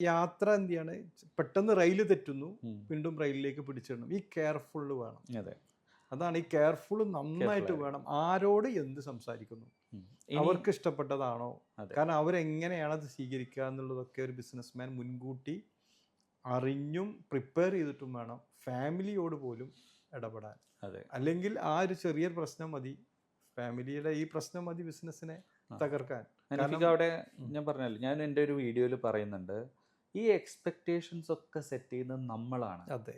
യാത്ര എന്ത് ചെയ്യാണ്, പെട്ടെന്ന് റെയിൽ തെറ്റുന്നു, ഉം. വീണ്ടും റെയിലിലേക്ക് പിടിച്ചിടണം. ഈ കെയർഫുൾ വേണം. അതെ, അതാണ് ഈ കെയർഫുൾ കെയർഫുൾ നന്നായിട്ട് ആയിരിക്കും. വേണം. ആരോട് എന്ത് സംസാരിക്കുന്നു, ഇനി അവർക്ക് ഇഷ്ടപ്പെട്ടതാണോ, അതെ, കാരണം അവരെങ്ങനെയാണ് അത് സ്വീകരിക്കുക എന്നുള്ളതൊക്കെ ഒരു ബിസിനസ്മാൻ മുൻകൂട്ടി അറിഞ്ഞും പ്രിപ്പയർ ചെയ്തിട്ടും വേണം ഫാമിലിയോട് പോലും ഇടപെടാൻ. അതെ. അല്ലെങ്കിൽ ആ ഒരു ചെറിയൊരു പ്രശ്നം മതി, ഫാമിലിയുടെ ഈ പ്രശ്നം മതി ബിസിനസ്സിനെ തകർക്കാൻ. കാരണം അനഫിക്ക് അവിടെ ഞാൻ പറഞ്ഞല്ലോ, ഞാൻ എൻ്റെ ഒരു വീഡിയോയിൽ പറയുന്നുണ്ട്, ഈ എക്സ്പെക്റ്റേഷൻസ് ഒക്കെ സെറ്റ് ചെയ്യുന്നത് നമ്മളാണ്. അതെ,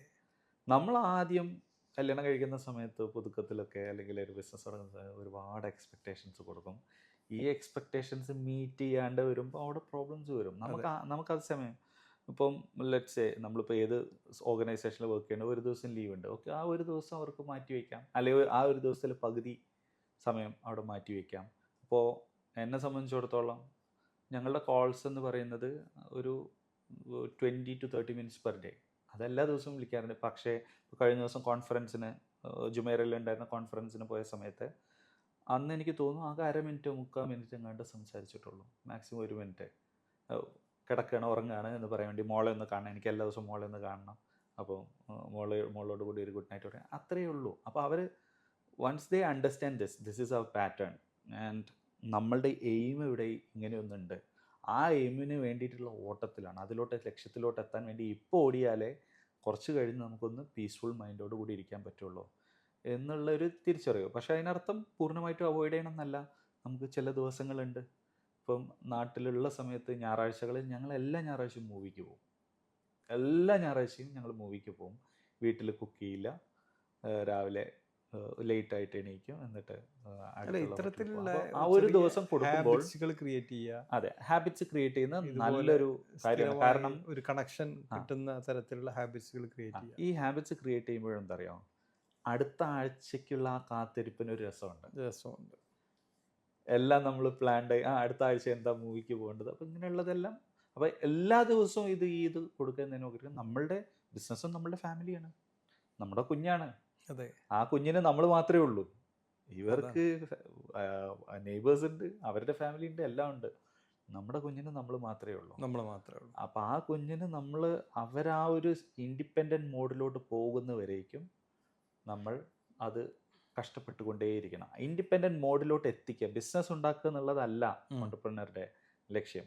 നമ്മൾ ആദ്യം കല്യാണം കഴിക്കുന്ന സമയത്ത് പുതുക്കത്തിലൊക്കെ അല്ലെങ്കിൽ ഒരു ബിസിനസ് തുടങ്ങുന്ന സമയത്ത് ഒരുപാട് എക്സ്പെക്റ്റേഷൻസ് കൊടുക്കും. ഈ എക്സ്പെക്റ്റേഷൻസ് മീറ്റ് ചെയ്യാണ്ട് വരുമ്പോൾ അവിടെ പ്രോബ്ലംസ് വരും. നമുക്കത് സമയം ഇപ്പം ലെറ്റ്സ് നമ്മളിപ്പോൾ ഏത് ഓർഗനൈസേഷനിൽ വർക്ക് ചെയ്യണത്, ഒരു ദിവസം ലീവ് ഉണ്ട്, ഓക്കെ, ആ ഒരു ദിവസം അവർക്ക് മാറ്റി വയ്ക്കാം, അല്ലെങ്കിൽ ആ ഒരു ദിവസത്തിൽ പകുതി സമയം അവിടെ മാറ്റി വയ്ക്കാം. അപ്പോൾ എന്നെ സംബന്ധിച്ചിടത്തോളം ഞങ്ങളുടെ കോൾസ് എന്ന് പറയുന്നത് ഒരു 20 to 30 minutes പെർ ഡേ. അതെല്ലാ ദിവസവും വിളിക്കാറുണ്ട്. പക്ഷേ കഴിഞ്ഞ ദിവസം കോൺഫറൻസിന് ജുമേറയിൽ ഉണ്ടായിരുന്ന കോൺഫറൻസിന് പോയ സമയത്ത് അന്ന് എനിക്ക് തോന്നുന്നു ആകെ 1/2 മിനിറ്റ് 3/4 മിനിറ്റ് എങ്ങാണ്ട് സംസാരിച്ചിട്ടുള്ളൂ, മാക്സിമം 1 മിനിറ്റ്. കിടക്കുകയാണ് ഉറങ്ങുകയാണ് എന്ന് പറയാൻ വേണ്ടി മോളെ ഒന്ന് കാണണം, എനിക്ക് എല്ലാ ദിവസവും മോളെ ഒന്ന് കാണണം, അപ്പോൾ മോളോട് കൂടി ഒരു ഗുഡ് നൈറ്റ് പറയാം, അത്രയേ ഉള്ളൂ. അപ്പോൾ അവർ once they understand this is our pattern and നമ്മളുടെ എയിം ഇവിടെ ഇങ്ങനെയൊന്നുണ്ട്, ആ എയിമിന് വേണ്ടിയിട്ടുള്ള ഓട്ടത്തിലാണ്, ലക്ഷ്യത്തിലോട്ട് എത്താൻ വേണ്ടി ഇപ്പോൾ ഓടിയാലേ കുറച്ച് കഴിഞ്ഞ് നമുക്കൊന്ന് പീസ്ഫുൾ മൈൻഡോട് കൂടി ഇരിക്കാൻ പറ്റുള്ളൂ എന്നുള്ളൊരു തിരിച്ചറിവ്. പക്ഷേ അതിനർത്ഥം പൂർണ്ണമായിട്ടും അവോയ്ഡ് ചെയ്യണം എന്നല്ല. നമുക്ക് ചില ദിവസങ്ങളുണ്ട്, ഇപ്പം നാട്ടിലുള്ള സമയത്ത് ഞായറാഴ്ചകളിൽ ഞങ്ങൾ എല്ലാ ഞായറാഴ്ചയും മൂവിക്ക് പോകും. എല്ലാ ഞായറാഴ്ചയും ഞങ്ങൾ മൂവിക്ക് പോകും. വീട്ടിൽ കുക്ക് ചെയ്യില്ല, രാവിലെ ലേറ്റായിട്ട് എണീക്കും, എന്നിട്ട് ഇത്തരത്തിലുള്ള ആ ഒരു ദിവസം കൊടുക്കുമ്പോൾ ഹാബിറ്റ്സുകൾ ക്രിയേറ്റ് ചെയ്യുക. അതെ, ഹാബിറ്റ്സ് ക്രിയേറ്റ് ചെയ്യുന്ന ഇതുപോലെ നല്ലൊരു കാര്യമാണ്. സ്ഥിരമായി കാരണം ഒരു കണക്ഷൻ കിട്ടുന്ന തരത്തിലുള്ള ഹാബിറ്റ്സുകൾ ക്രിയേറ്റ് ചെയ്യുക. ഈ ഹാബിറ്റ്സ് ക്രിയേറ്റ് ചെയ്യുമ്പോഴെന്താ അറിയാമോ, അടുത്ത ആഴ്ചയ്ക്കുള്ള ആ കാത്തിരിപ്പിനൊരു രസമുണ്ട്. രസമുണ്ട്. എല്ലാം നമ്മൾ പ്ലാൻഡ് ആയി, അടുത്ത ആഴ്ച എന്താ മൂവിക്ക് പോകേണ്ടത്, അപ്പോൾ ഇങ്ങനെയുള്ളതെല്ലാം. അപ്പോൾ എല്ലാ ദിവസവും ഇത് കൊടുക്കുന്നതിന് നോക്കിയിട്ട് നമ്മളുടെ ബിസിനസ്സും നമ്മളുടെ ഫാമിലിയാണ്, നമ്മുടെ കുഞ്ഞാണ്. അതെ, ആ കുഞ്ഞിന് നമ്മൾ മാത്രമേ ഉള്ളൂ. ഇവർക്ക് നെയ്ബേഴ്സ് ഉണ്ട്, അവരുടെ ഫാമിലി ഉണ്ട്, എല്ലാം ഉണ്ട്. നമ്മുടെ കുഞ്ഞിന് നമ്മൾ മാത്രമേ ഉള്ളൂ. അപ്പോൾ ആ കുഞ്ഞിന് നമ്മൾ അവരാ ഒരു ഇൻഡിപെൻഡൻറ്റ് മോഡിലോട്ട് പോകുന്നവരേക്കും നമ്മൾ അത് കഷ്ടപ്പെട്ടുകൊണ്ടേയിരിക്കണം. ഇൻഡിപെൻഡൻറ്റ് മോഡിലോട്ട് എത്തിക്കുക, ബിസിനസ് ഉണ്ടാക്കുക എന്നുള്ളതല്ല ഓൺട്രപ്രനറുടെ ലക്ഷ്യം.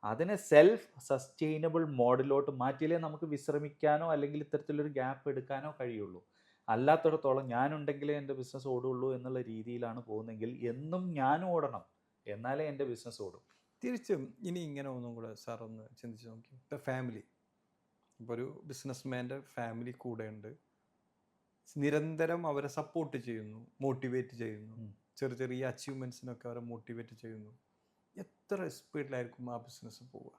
അതിനെ സെൽഫ് സസ്റ്റെയിനബിൾ മോഡിലോട്ട് മാറ്റിയാലേ നമുക്ക് വിശ്രമിക്കാനോ അല്ലെങ്കിൽ ഇത്തരത്തിലൊരു ഗ്യാപ്പ് എടുക്കാനോ കഴിയുള്ളൂ. അല്ലാത്തിടത്തോളം ഞാനുണ്ടെങ്കിലേ എൻ്റെ ബിസിനസ് ഓടുള്ളൂ എന്നുള്ള രീതിയിലാണ് പോകുന്നതെങ്കിൽ എന്നും ഞാനും ഓടണം, എന്നാലേ എൻ്റെ ബിസിനസ് ഓടും. തിരിച്ചും ഇനി ഇങ്ങനെ ഒന്നും കൂടെ സാർ ഒന്ന് ചിന്തിച്ച് നോക്കി. ഇപ്പോൾ ഫാമിലി, ഇപ്പോൾ ഒരു ബിസിനസ്മാൻ്റെ ഫാമിലി കൂടെയുണ്ട്, നിരന്തരം അവരെ സപ്പോർട്ട് ചെയ്യുന്നു, മോട്ടിവേറ്റ് ചെയ്യുന്നു, ചെറിയ ചെറിയ അച്ചീവ്മെൻറ്റ്സിനൊക്കെ അവരെ മോട്ടിവേറ്റ് ചെയ്യുന്നു. എത്ര സ്പീഡിലായിരിക്കും ആ ബിസിനസ് പോവുക?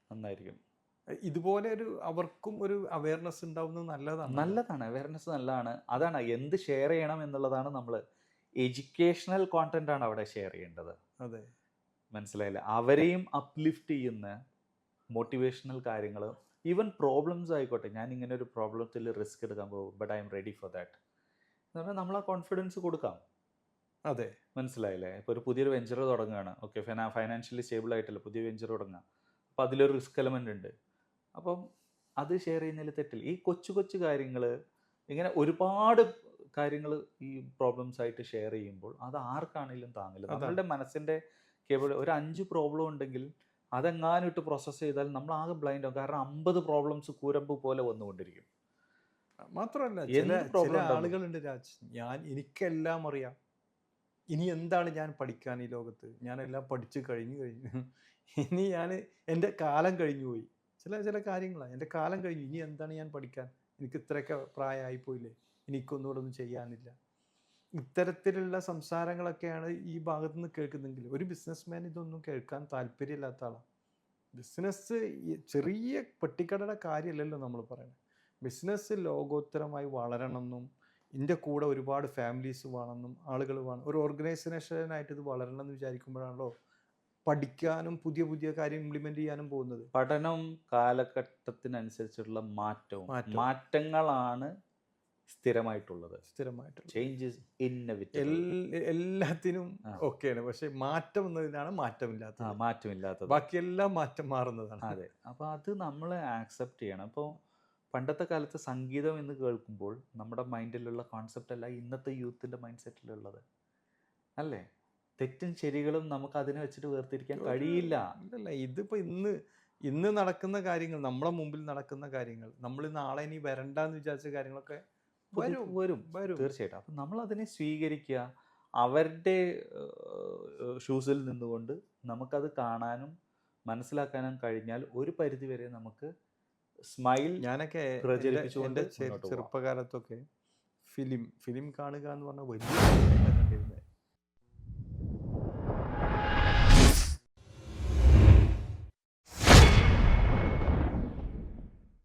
നന്നായിരിക്കും. ഇതുപോലെ ഒരു അവർക്കും ഒരു അവയർനെസ് ഉണ്ടാവുന്നത് നല്ലതാണ്. അവയർനെസ് നല്ലതാണ്. അതാണ് എന്ത് ഷെയർ ചെയ്യണം എന്നുള്ളതാണ്. നമ്മൾ എഡ്യൂക്കേഷണൽ കോണ്ടന്റ് ആണ് അവിടെ ഷെയർ ചെയ്യേണ്ടത്. അതെ, മനസ്സിലായില്ല? അവരെയും അപ്ലിഫ്റ്റ് ചെയ്യുന്ന മോട്ടിവേഷണൽ കാര്യങ്ങൾ, ഈവൻ പ്രോബ്ലംസ് ആയിക്കോട്ടെ. ഞാൻ ഇങ്ങനെ ഒരു പ്രോബ്ലത്തിൽ റിസ്ക് എടുക്കാൻ പോകും, but I am ready for that എന്ന് പറഞ്ഞാൽ നമ്മൾ ആ കോൺഫിഡൻസ് കൊടുക്കാം. അതെ, മനസ്സിലായില്ലേ? ഇപ്പോൾ ഒരു പുതിയൊരു വെഞ്ചർ തുടങ്ങുകയാണ്, ഓക്കെ, ഫൈനാൻഷ്യലി സ്റ്റേബിൾ ആയിട്ടല്ല പുതിയ വെഞ്ചർ തുടങ്ങുക, അപ്പോൾ അതിലൊരു റിസ്ക് എലമെൻ്റ് ഉണ്ട്. അപ്പം അത് ഷെയർ ചെയ്യുന്നതിൽ തെറ്റില്ല. ഈ കൊച്ചു കൊച്ചു കാര്യങ്ങൾ, ഇങ്ങനെ ഒരുപാട് കാര്യങ്ങൾ ഈ പ്രോബ്ലംസ് ആയിട്ട് ഷെയർ ചെയ്യുമ്പോൾ അത് ആർക്കാണെങ്കിലും താങ്ങില്ല. നമ്മളുടെ മനസ്സിൻ്റെ കേബിൾ ഒരു 5 പ്രോബ്ലം ഉണ്ടെങ്കിൽ അതെങ്ങാനും ഇട്ട് പ്രോസസ്സ് ചെയ്താൽ നമ്മൾ ആകെ ബ്ലൈൻഡ് ആവും. കാരണം 50 പ്രോബ്ലംസ് കൂരമ്പ് പോലെ വന്നുകൊണ്ടിരിക്കും. മാത്രമല്ല ചില ആളുകളുണ്ട് രാജ്, എനിക്കെല്ലാം അറിയാം, ഇനി എന്താണ് ഞാൻ പഠിക്കാൻ ഈ ലോകത്ത്, ഞാനെല്ലാം പഠിച്ചു കഴിഞ്ഞു, ഇനി എൻ്റെ കാലം കഴിഞ്ഞു പോയി, ചില കാര്യങ്ങളാണ്, എൻ്റെ കാലം കഴിഞ്ഞു, ഇനി എന്താണ് ഞാൻ പഠിക്കാൻ, എനിക്ക് ഇത്രയൊക്കെ പ്രായമായിപ്പോയില്ലേ, എനിക്കൊന്നുകൂടെ ഒന്നും ചെയ്യാനില്ല. ഇത്തരത്തിലുള്ള സംസാരങ്ങളൊക്കെയാണ് ഈ ഭാഗത്തു നിന്ന് കേൾക്കുന്നെങ്കിൽ ഒരു ബിസിനസ്മാൻ ഇതൊന്നും കേൾക്കാൻ താല്പര്യമില്ലാത്ത ആളാണ്. ബിസിനസ് ചെറിയ പെട്ടിക്കടയുടെ കാര്യമല്ലല്ലോ നമ്മൾ പറയുന്നത്. ബിസിനസ് ലോകോത്തരമായി വളരണമെന്നും ഇതിൻ്റെ കൂടെ ഒരുപാട് ഫാമിലീസ് വേണമെന്നും ആളുകൾ വേണം. ഒരു ഓർഗനൈസേഷനായിട്ട് ഇത് വളരണം എന്ന് വിചാരിക്കുമ്പോഴാണല്ലോ പഠിക്കാനും പുതിയ പുതിയ കാര്യം ഇംപ്ലിമെൻ്റ് ചെയ്യാനും പോകുന്നത്. പഠനം കാലഘട്ടത്തിനനുസരിച്ചുള്ള മാറ്റങ്ങളാണ് സ്ഥിരമായിട്ടുള്ളത്. Change is inevitable. എല്ലാത്തിനും ഓക്കെയാണ്, പക്ഷെ മാറ്റം എന്നതിനാണ് മാറ്റമില്ലാത്തത്. ബാക്കിയെല്ലാം മാറ്റം മാറുന്നതാണ്. അതെ, അപ്പോൾ അത് നമ്മൾ ആക്സെപ്റ്റ് ചെയ്യണം. അപ്പോൾ പണ്ടത്തെ കാലത്ത് സംഗീതം എന്ന് കേൾക്കുമ്പോൾ നമ്മുടെ മൈൻഡിലുള്ള കോൺസെപ്റ്റ് അല്ല ഇന്നത്തെ യൂത്തിൻ്റെ മൈൻഡ് സെറ്റിലുള്ളത്, അല്ലേ? തെറ്റും ശരികളും നമുക്ക് അതിനെ വെച്ചിട്ട് വേർതിരിക്കാൻ കഴിയില്ല. ഇല്ലല്ല, ഇതിപ്പോ ഇന്ന് നടക്കുന്ന കാര്യങ്ങൾ, നമ്മുടെ മുമ്പിൽ നടക്കുന്ന കാര്യങ്ങൾ, നമ്മൾ നാളെ ഇനി വരണ്ടെന്ന് വിചാരിച്ച കാര്യങ്ങളൊക്കെ വരും തീർച്ചയായിട്ടും. അപ്പം നമ്മൾ അതിനെ സ്വീകരിക്കുക. അവരുടെ ഷൂസിൽ നിന്നുകൊണ്ട് നമുക്കത് കാണാനും മനസ്സിലാക്കാനും കഴിഞ്ഞാൽ ഒരു പരിധി വരെ നമുക്ക് സ്മൈൽ ഞാനൊക്കെ പ്രചരിപ്പിച്ചുകൊണ്ട് ചെറുപ്പകാലത്തൊക്കെ ഫിലിം കാണുക എന്ന് പറഞ്ഞാൽ വലിയ കണ്ടിരുന്നത്.